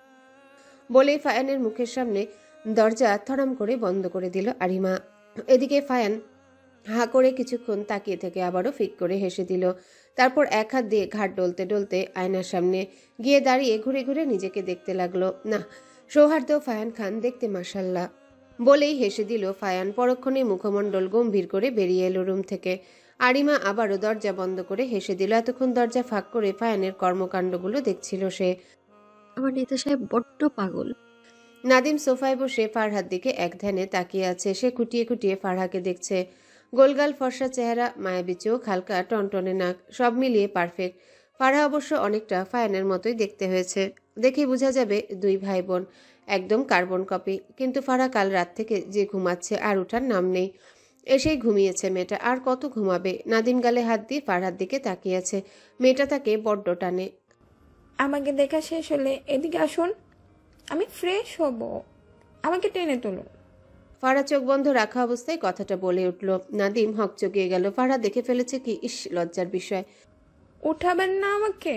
বলে ফায়ানের মুখের সামনে দরজা থরাম করে বন্ধ করে দিল আরিমা। এদিকে ফায়ান হা করে কিছুক্ষণ তাকিয়ে থেকে আবারও ফিক করে হেসে দিল। তারপর এক হাত দিয়ে ঘাট ডলতে ডলতে আয়নার সামনে গিয়ে দাঁড়িয়ে ঘুরে ঘুরে নিজেকে দেখতে লাগলো। না, সৌহার্দ্য ফায়ান খান দেখতে মাশাল্লাহ বলেই হেসে দিল ফায়ান। পরক্ষণে মুখমণ্ডল গম্ভীর করে বেরিয়ে এলো রুম থেকে। আরিমা আবারও দরজা বন্ধ করে হেসে দিল। এতক্ষণ দরজা ফাঁক করে ফায়ানের কর্মকাণ্ডগুলো দেখছিল সে। আমার নেতা সাহেব বড্ড পাগল। নাদিম সোফায় বসে ফারহার দিকে এক ধ্যানে তাকিয়ে আছে। সে খুঁটিয়ে খুঁটিয়ে ফারহাকে দেখছে। গোলগাল ফর্সা চেহারা, মায়াবী চোখ, হালকা টনটনে নাক, সব মিলিয়ে পারফেক্ট। ফারহা অবশ্য অনেকটা ফায়ানের মতোই দেখতে হয়েছে। দেখেই বোঝা যাবে 2 ভাই বোন, একদম কার্বন কপি। কিন্তু ফারহা কাল রাত থেকে যে ঘুমাচ্ছে, আর ওঠার নাম নেই। এসেই ঘুমিয়েছে মেয়েটা, আর কত ঘুমাবে। নাদিম গালে হাত দিয়ে ফারহার দিকে তাকিয়ে আছে। মেয়েটা তাকে বড্ড টানে। আমাকে দেখা শেষ হলে এদিকে আসুন, আমি ফ্রেশ হব, আমাকে টেনে তুলুন। ফারহা চোখ বন্ধ রাখা অবস্থায় কথাটা বলে উঠল। নাদিম হকচকিয়ে গেল। ফারহা দেখে ফেলেছে কি? ইস, লজ্জার বিষয়। উঠাবেন না আমাকে?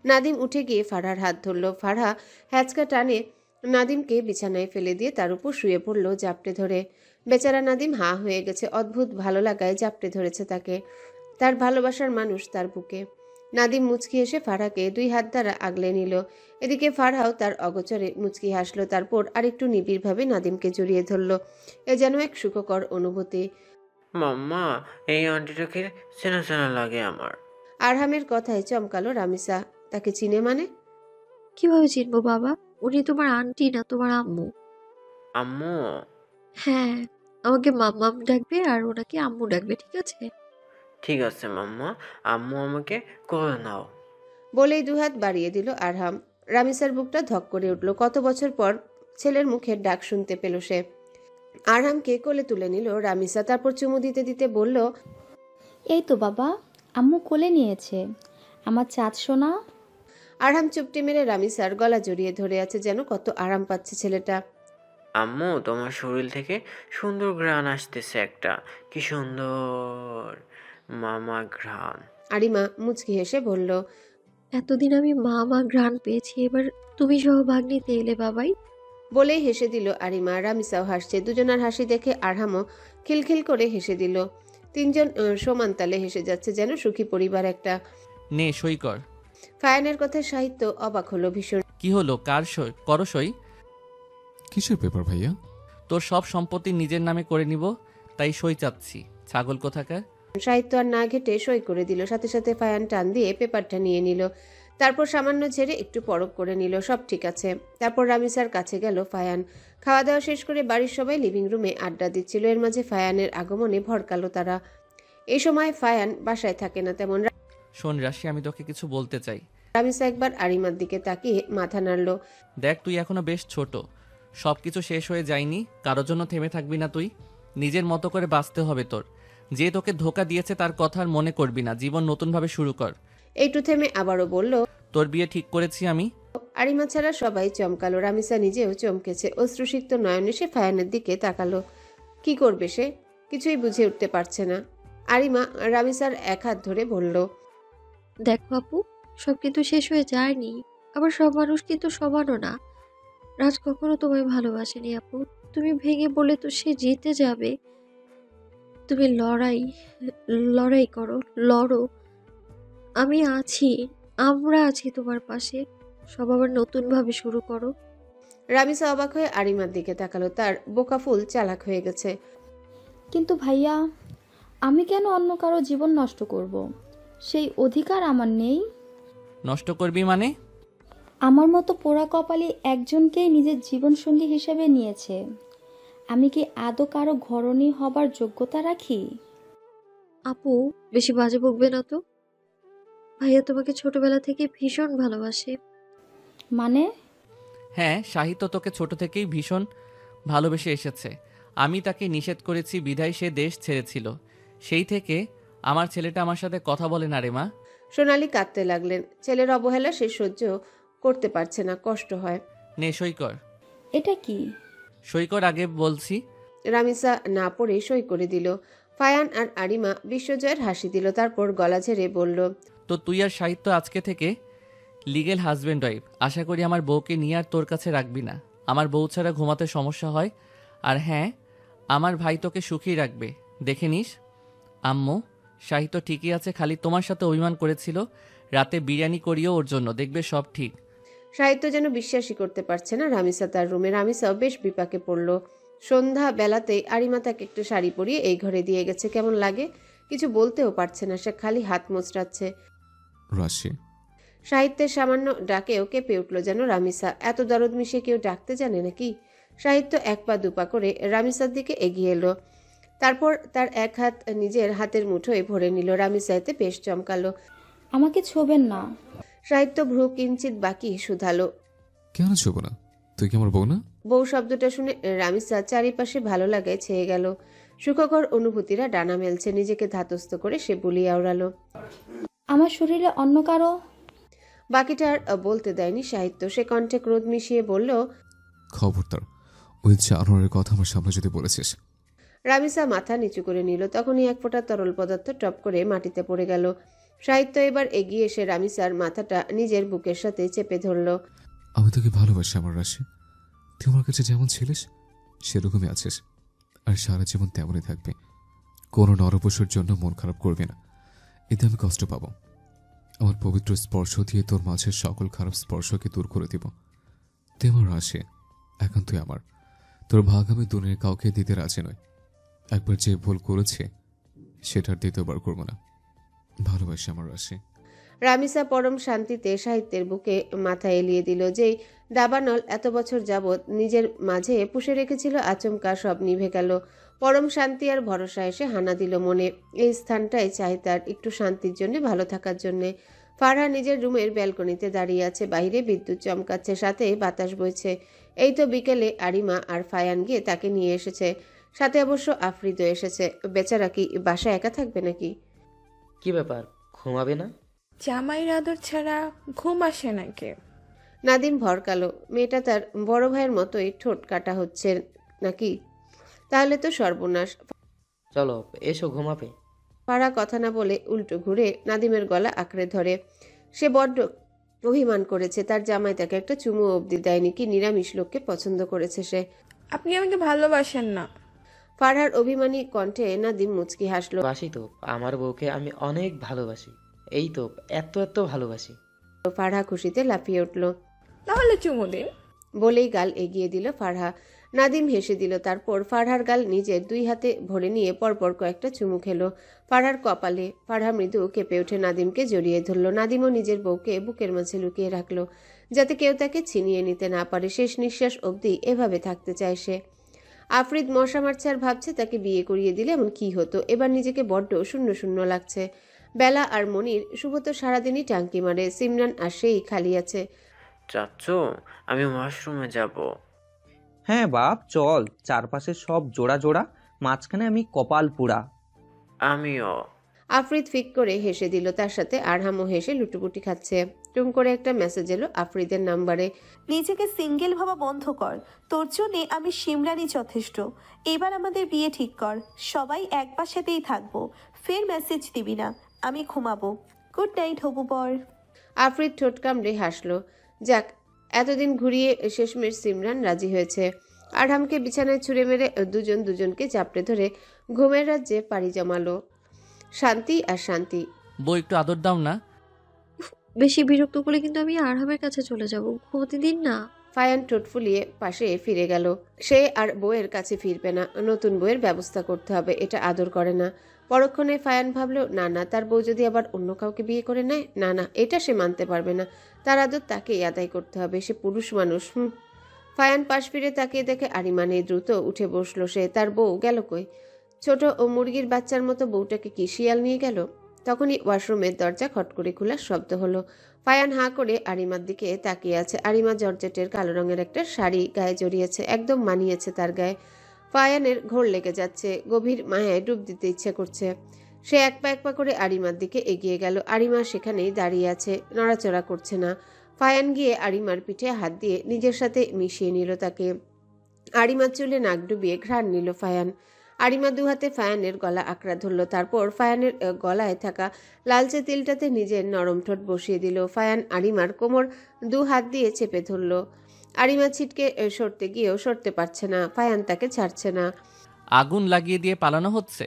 নাদিম উঠে গিয়ে ফারহার হাত ধরল। ফারহা হ্যাচকা টানে নাদিমকে বিছানায় ফেলে দিয়ে তার উপর শুয়ে পড়ল জাপটে ধরে। বেচারা নাদিম হা হয়ে গেছে। অদ্ভুত ভালো লাগায় জাপটে ধরেছে তাকে, তার ভালোবাসার মানুষ তার বুকে। নাদিম মুচকি এসে ফারহাকে 2 হাত দ্বারা আগলে নিল। এদিকে ফারহাও তার অগোচরে মুচকি হাসলো। তারপর আরেকটু নিবিড়ভাবে নাদিমকে জড়িয়ে ধরল। এ যেন এক সুখকর অনুভূতি। মাম্মা, এই আন্টিটাকে চেনা চেনা লাগে আমার। আরহামের কথায় চমকালো রামিসা। তাকে চিনে মানে? কিভাবে চিনবো বাবা? উনি তোমার আন্টি না, তোমার আম্মু। আম্মু? হ্যাঁ, আমাকে মাম্মাম ডাকবে আর ওনাকে আম্মু ডাকবে, ঠিক আছে? ঠিক আছে মাম্মা, আম্মু আমাকে কোলে নাও। বলেই 2 হাত বাড়িয়ে দিল আরহাম। রামিসার বুকটা ধক করে উঠল। কত বছর পর ছেলের মুখের ডাক শুনতে পেল সে। আরহামকে কোলে তুলে নিল রামিসা। তারপর চুমু দিতে দিতে বলল, এই তো বাবা, আম্মু কোলে নিয়েছে আমার চাঁদ সোনা। আরহাম চুপটি মেরে রামিসার গলা জড়িয়ে ধরে আছে, যেন কত আরাম পাচ্ছে ছেলেটা। আম্মু, তোমার শরীর থেকে সুন্দর ঘ্রাণ আসতেছে একটা। কি সুন্দর মামা ঘ্রাণ। আরিমা মুচকি হেসে বলল, এতদিন আমি মা ঘ্রাণ পেয়েছি, এবার তুমি সহ ভাগ্নিতে এলে বাবাই। বলেই হেসে দিল আরিমা। রামিসাও হাসছে। দুজনার হাসি দেখে আরহামও খিলখিল করে হেসে দিল। তিনজন সমান তালে হেসে যাচ্ছে, যেন সুখী পরিবার একটা। নে সই কর। ফায়ানের কথায় সাহিত্য অবাক হলো ভীষণ। কি হলো, কার সই করো সই? কিসের পেপার ভাইয়া? তোর সব সম্পত্তি নিজের নামে করে নিব, তাই সই চাচ্ছি, ছাগল কোথাকার। সাহিত্য আর না ঘেটে সই করে দিল। সাথে সাথে ফায়ান টান দিয়ে পেপারটা নিয়ে নিল। তারপর সামান্য ঝেড়ে একটু পরখ করে নিল, সব ঠিক আছে। তারপর রামিসার কাছে গেল ফায়ান। খাওয়া দাওয়া শেষ করে বাড়ির সবাই লিভিং রুমে আড্ডা দিচ্ছিল। এর মাঝে ফায়ানের আগমনে ভড়কালো তারা। এই সময় ফায়ান বাসায় থাকে না তেমন। শোন রাশি, আমি তোকে কিছু বলতে চাই। রামিসা একবার আরিমার দিকে তাকিয়ে মাথা নাড়ল। দেখ, তুই এখনো বেশ ছোট, সব কিছু শেষ হয়ে যায়নি, কারোর জন্য থেমে থাকবি না তুই। নিজের মতো করে বাঁচতে হবে তোর। যে তোকে ধোকা দিয়েছে তার কথা আর মনে করবি না, জীবন নতুনভাবে শুরু কর। একটু থেমে আবারও বলল, তোর বিয়ে ঠিক করেছি আমি। আরিমা ছাড়া সবাই চমকালো। রামিসা নিজেও চমকেছে। অশ্রুসিক্ত নয়নে সে ফায়ানের দিকে তাকালো। কি করবে সে? কিছুই বুঝে উঠতে পারছে না। আরিমা রামিসার এক হাত ধরে বলল, দেখো আপু, সব কিন্তু শেষ হয়ে যায়নি। আবার সব মানুষ কিন্তু সমানও না। রাজ কখনো তোমায় ভালোবাসেনি আপু। তুমি ভেঙে বলে তো সে জিতে যাবে। তুমি লড়াই করো, লড়ো। আমি আছি, আমরা আছি তোমার পাশে। সব আবার নতুনভাবে শুরু করো। রামিসা অবাক হয়ে আরিমার দিকে তাকালো। তার বোকা ফুল চালাক হয়ে গেছে। কিন্তু ভাইয়া, আমি কেন অন্য কারো জীবন নষ্ট করব? সেই অধিকার আমার নেই। নষ্ট করবি মানে? আমার মতো পোড়া কপালি একজনকেই নিজের জীবনসঙ্গী হিসেবে নিয়েছে। আমি কি আদৌ কারো ঘরণী হবার যোগ্যতা রাখি? আপু, বেশি বাজে বকবে না তো। ভাইয়া তোমাকে ছোটবেলা থেকে ভীষণ ভালোবাসে। মানে? হ্যাঁ, সাহিত্য তোকে ছোট থেকেই ভীষণ ভালোবেসে এসেছে। আমি তাকে নিষেধ করেছি বিধায় সে দেশ ছেড়েছিল। সেই থেকে আমার ছেলেটা আমার সাথে কথা বলে না রে মা। সোনালি কাঁদতে লাগলেন। ছেলের অবহেলা সে সহ্য করতে পারছে না, কষ্ট হয়। নে সই কর। এটা কি? সই কর আগে বলছি। রামিসা না পড়ে সই করে দিল। ফায়ান আর আরিমা বিশ্বজয়ের হাসি দিল। তারপর গলা ঝেড়ে বলল, তো তুই আর সাহিত্য আজকে থেকে লিগেল হাজব্যান্ড ওয়াইফ। আশা করি আমার বউকে নিয়ে আর তোর কাছে রাখবি না। আমার বউ ছাড়া ঘুমাতে সমস্যা হয়। আর হ্যাঁ, আমার ভাই তোকে সুখী রাখবে, দেখে নিস। আম্মু, সাহিত্য ঠিকই আছে, খালি তোমার সাথে অভিমান করেছিল। রাতে বিরিয়ানি করিও ওর জন্য, দেখবে সব ঠিক। সাহিত্য যেন বিশ্বাসই করতে পারছে না। রামিসা তার রুমে। রামিসাও বেশ বিপাকে পড়ল। সন্ধ্যা বেলাতেই আরিমা তাকে একটা শাড়ি পরিয়ে এই ঘরে দিয়ে গেছে। কেমন লাগে? কিছু বলতেও পারছে না, সে খালি হাত মোচড়াচ্ছে। রাশি। সাহিত্যের সামান্য ডাকেও কেঁপে উঠল যেন রামিসা। এত দরদ মিশিয়ে কেউ ডাকতে জানে নাকি? সাহিত্য এক পা দুপা করে রামিসার দিকে এগিয়ে এলো। তারপর তার এক হাত নিজের হাতের মুঠোয় ভরে নিল। রামিসা এতে বেশ চমকালো। আমাকে ছোবেন না। সাহিত্য ভ্রু কিঞ্চিত বাকি শুধালো, কেন ছোব না? তুই কি আমার বউ না? বউ শব্দটা শুনে রামিসা চারিপাশে ভালো লাগায় ছেয়ে গেল। সুখকর অনুভূতিরা ডানা মেলছে। নিজেকে ধাতস্থ করে সে বুলি আওড়ালো, আমার শরীরে অন্য কারো। বাকিটা আর বলতে দেয়নি সাহিত্য। সে কণ্ঠে ক্রোধ মিশিয়ে বলল, খবরদার ওই জানোয়ারের কথা আমার সামনে যদি বলেছিস। রামিসা মাথা নিচু করে নিল। তখনই এক ফোঁটা তরল পদার্থ টপ করে মাটিতে পড়ে গেল। সাহিত্য এবার এগিয়ে এসে রামিসার মাথাটা নিজের বুকের সাথে চেপে ধরল। আমি তোকে ভালোবাসি আমার রাশি। তুই আমার কাছে যেমন ছিলিস সেরকমই আছিস, আর সারা জীবন তেমনই থাকবে। কোনো নরপশুর জন্য মন খারাপ করবি না, এতে আমি কষ্ট পাবো। আমার পবিত্র স্পর্শ দিয়ে তোর মাঝের সকল খারাপ স্পর্শকে দূর করে দিব। তুই আমার রাশি, এখন তুই আমার। তোর ভাগ আমি দুনিয়ার কাউকে দিতে রাজি নই। একবার যে ভুল করেছে সেটার দ্বিতীয়বার করবো না। ভালোবাসি আমার রাশি। রামিসা পরম শান্তিতে সাহিত্যের বুকে মাথা এলিয়ে দিল। যেই দাবানল এত বছর যাবৎ নিজের মাঝে পুষে রেখেছিল, আচমকা সব নিভে গেল। পরম শান্তি আর ভরসা এসে হানা দিল মনে। এই স্থানটাই চাই তার, একটু শান্তির জন্য, ভালো থাকার জন্যে। ফারহা নিজের রুমের ব্যালকনিতে দাঁড়িয়ে আছে। বাইরে বিদ্যুৎ চমকাচ্ছে, সাথে বাতাস বইছে। এই তো বিকেলে আরিমা আর ফায়ান গিয়ে তাকে নিয়ে এসেছে। সাথে অবশ্য আফ্রিদও এসেছে। বেচারা কি বাসায় একা থাকবে নাকি? কি ব্যাপার, ঘুমাবে না? জামাইয়ের আদর ছাড়া ঘুম আসে নাকি? নাদিম ভরকালো। মেয়েটা তার বড় ভাইয়ের মতোই ঠোঁট কাটা হচ্ছে নাকি? তাহলে তো সর্বনাশ। চলো এসো ঘুমাবে। ফারহা কথা না বলে উল্টো ঘুরে নাদিমের গলা আঁকড়ে ধরে। সে বড্ড অভিমান করেছে, তার জামাই তাকে একটা চুমু অবধি দেয়নি। কি নিরামিষ লোককে পছন্দ করেছে সে। আপনি আমাকে ভালোবাসেন না। ফারহার অভিমানী কণ্ঠে নাদিম মুচকি হাসলো। বাসি তো, আমার বউকে আমি অনেক ভালোবাসি। এই তো এত এত ভালোবাসি। ফারহা খুশিতে লাফিয়ে উঠল। তাহলে চুমু দিন, বলেই গাল এগিয়ে দিল ফারহা। নাদিম হেসে দিল। তারপর ফারহার গাল নিজের দুই হাতে ভরে নিয়ে পরপর কয়েকটা চুমু খেলো ফারহার কপালে। ফারহা মৃদু কেঁপে উঠে নাদিমকে জড়িয়ে ধরল। নাদিমও নিজের বউকে বুকের মাঝে লুকিয়ে রাখলো, যাতে কেউ তাকে ছিনিয়ে নিতে না পারে। শেষ নিঃশ্বাস অবধি এভাবে থাকতে চায় সে। আফরিদ মশা মারছে আর ভাবছে তাকে বিয়ে করিয়ে দিলে এমন কি হতো। এবার নিজেকে বড্ড শূন্য শূন্য লাগছে। বেলা আর মনির শুভ তো সারাদিনই টাঙ্কি মারে, সিমরান আর সেই খালি আছে। চাচ্চু, আমি ওয়াশরুমে যাব। হ্যাঁ বাপ চল, চারপাশে সব জোড়া জোড়া, মাঝখানে আমি কপাল পুরা। আমিও। আফরিদ ফিক করে হেসে দিল। তার সাথে আরহামও হেসে লুটুপুটি খাচ্ছে। টুম করে একটা মেসেজ এলো আফরিদের নাম্বারে। নিজেকে সিঙ্গেল ভাবা বন্ধ কর, তোর জন্যে আমি সিমরানই যথেষ্ট। এবার আমাদের বিয়ে ঠিক কর, সবাই এক বাসাতেই থাকবো, ফের মেসেজ দিবি না, আমি ঘুমাবো। গুড নাইট হবু বর। আফরিদ ঠোঁট কামড়ে হাসলো। যাক, এতদিন ঘুরিয়ে শেষমেশ সিমরান রাজি হয়েছে। আরহামকে বিছানায় ছুঁড়ে মেরে দুজন দুজনকে চাপড়ে ধরে ঘুমের রাজ্যে পাড়ি জমালো। শান্তি আর শান্তি। বউ একটু আদর দাও না। বেশি বিরক্ত করলে কিন্তু আমি আরহামের কাছে চলে যাব, ঘুমোতে দিন না। ফায়ান ঠোঁট ফুলিয়ে পাশে ফিরে গেল। সে আর বউয়ের কাছে ফিরবে না, নতুন বউয়ের ব্যবস্থা করতে হবে। এটা আদর করে না। পরক্ষণে ফায়ান ভাবলো, না না, তার বউ যদি আবার অন্য কাউকে বিয়ে করে নেয়, না না, এটা সে মানতে পারবে না। তার আদর তাকেই আদায় করতে হবে। সে পুরুষ মানুষ। ফায়ান পাশ ফিরে তাকিয়ে দেখে আরিমা নেই। দ্রুত উঠে বসলো সে। তার বউ গেল কই? ছোট ও মুরগির বাচ্চার মতো বউটাকে কি শিয়াল নিয়ে গেল? তখনই ওয়াশরুমের দরজা খট করে খোলার শব্দ হলো। ফায়ান হাঁ করে আরিমার দিকে তাকিয়ে আছে। আরিমা জর্জেটের কালো রঙের একটা শাড়ি গায়ে জড়িয়েছে, একদম মানিয়েছে তার গায়ে। ফায়ানের ঘোর লেগে যাচ্ছে, গভীর মায়ায় ডুব দিতে ইচ্ছে করছে। সে এক পা করে আরিমার দিকে এগিয়ে গেল। আরিমা সেখানেই দাঁড়িয়ে আছে, নড়াচড়া করছে না। ফায়ান গিয়ে আরিমার পিঠে হাত দিয়ে নিজের সাথে মিশিয়ে নিল তাকে। আরিমার চুলে নাক ডুবিয়ে ঘ্রাণ নিল ফায়ান। আরিমা দু হাতে ফায়ানের গলা আঁকড়া ধরল। তারপর ফায়ানের গলায় থাকা লালচে তিলটাতে নিজের নরম ঠোঁট বসিয়ে দিল। ফায়ান আরিমার কোমর দু হাত দিয়ে চেপে ধরল। আরিমা ছিটকে সরতে গিয়েও সরতে পারছে না। ফায়ান তাকে ছাড়ছে না। আগুন লাগিয়ে দিয়ে পালানো হচ্ছে।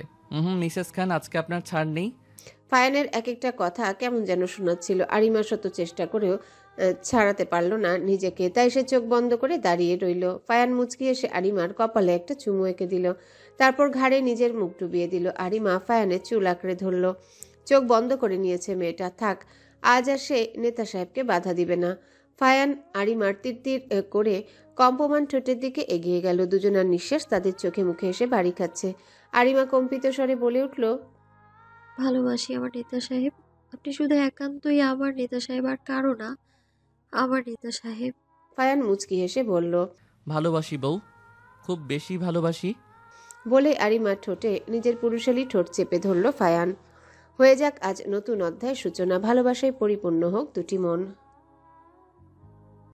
মিসেস খান, আজকে আপনার ছাড় নেই। ফায়ানের এক একটা কথা কেমন যেন শোনাচ্ছিল। আরিমা শত চেষ্টা করেও ছাড়াতে পারল না নিজেকে। তাই সে চোখ বন্ধ করে দাঁড়িয়ে রইল। ফায়ান মুচকি এসে আরিমার কপালে একটা চুমু এঁকে দিল। তারপর ঘাড়ে নিজের মুখ ডুবিয়ে দিল। আরিমা ফায়ানের চুল আঁকড়ে ধরল। চোখ বন্ধ করে নিয়েছে মেয়েটা। থাক, আজ আর সে নেতা সাহেবকে বাধা দিবে না। ফায়ান আরিমার তিরতির করে কম্পমান ঠোঁটের দিকে এগিয়ে গেল। দুজনার নিঃশ্বাস তাদের চোখে মুখে এসে বাড়ি খাচ্ছে। আরিমা কম্পিত স্বরে বলে উঠল, ভালোবাসি আমার নেতা সাহেব। আপনি শুধু একান্তই আমার নেতা সাহেব, আর কারো না, আমার নেতা সাহেব। ফায়ান মুচকি হেসে বলল, ভালোবাসি বউ, খুব বেশি ভালোবাসি। বলে আরিমার ঠোঁটে নিজের পুরুষালী ঠোঁট চেপে ধরল ফায়ান। হয়ে যাক আজ নতুন অধ্যায় সূচনা। ভালোবাসায় পরিপূর্ণ হোক দুটি মন।